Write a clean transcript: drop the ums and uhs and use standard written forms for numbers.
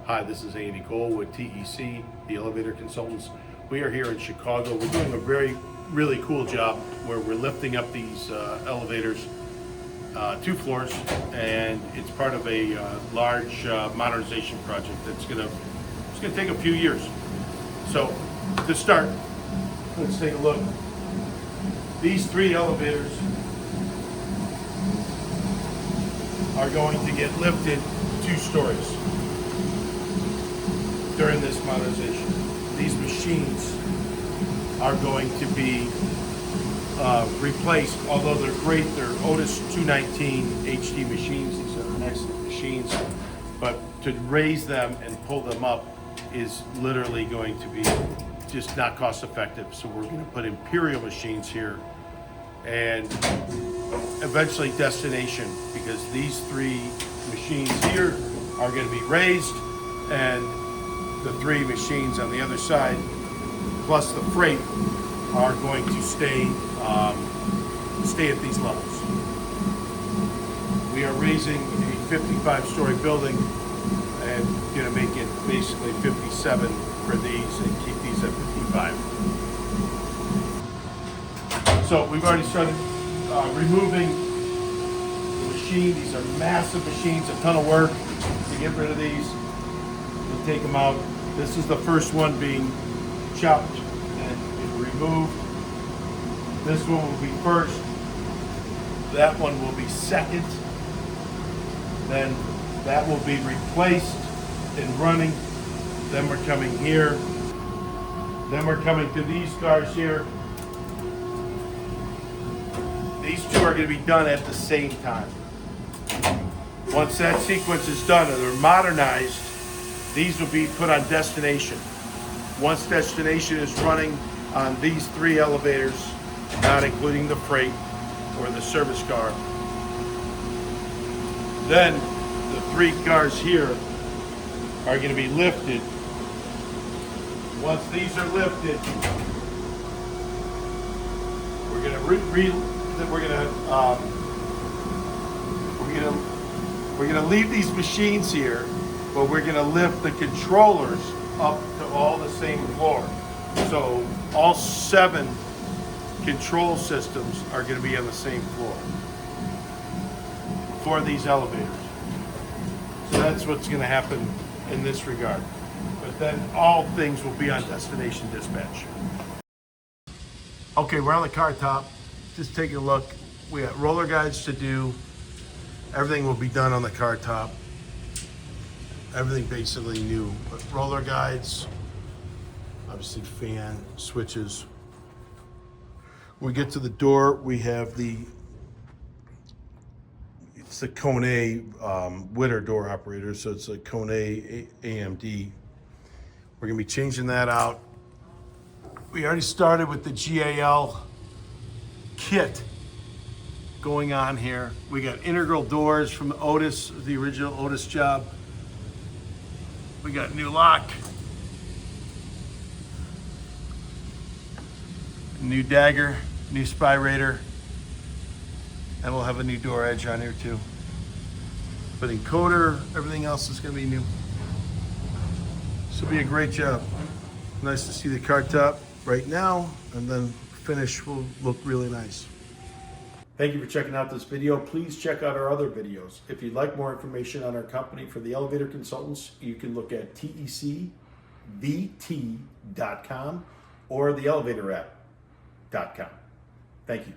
Hi, this is Andy Cole with TEC, the Elevator Consultants. We are here in Chicago. We're doing a really cool job where we're lifting up these elevators 2 floors, and it's part of a large modernization project that's gonna take a few years. So to start, let's take a look. These 3 elevators are going to get lifted 2 stories during this modernization. These machines are going to be replaced, although they're great. They're Otis 219 HD machines. These are excellent machines, but to raise them and pull them up is literally going to be just not cost effective. So we're going to put Imperial machines here and eventually destination, because these 3 machines here are going to be raised, and the 3 machines on the other side, plus the freight, are going to stay at these levels. We are raising a 55-story building and going to make it basically 57 for these and keep these at 55. So we've already started removing the machine. These are massive machines, a ton of work to get rid of these. We'll take them out. This is the first one being chopped and removed. This one will be first. That one will be second. Then that will be replaced and running. Then we're coming here. Then we're coming to these cars here. These 2 are going to be done at the same time. Once that sequence is done and they're modernized, these will be put on destination. Once destination is running on these 3 elevators, not including the freight or the service car, then the 3 cars here are going to be lifted. Once these are lifted, we're going to we're going to leave these machines here, but we're going to lift the controllers up to all the same floor. So all 7 control systems are going to be on the same floor for these elevators. So that's what's going to happen in this regard. But then all things will be on destination dispatch. Okay, we're on the car top. Just take a look. We got roller guides to do. Everything will be done on the car top. Everything basically new, but roller guides, obviously fan, switches. When we get to the door, we have it's the Cone A Witter door operator, so it's a Cone A AMD. We're gonna be changing that out. We already started with the GAL kit going on here. We got integral doors from Otis, the original Otis job. We got new lock, new dagger, new spy radar, and we'll have a new door edge on here too. But encoder, everything else is going to be new. This will be a great job. Nice to see the car top right now, and then finish will look really nice. Thank you for checking out this video. Please check out our other videos. If you'd like more information on our company for the Elevator Consultants, you can look at tecvt.com or theelevatораpp.com. Thank you.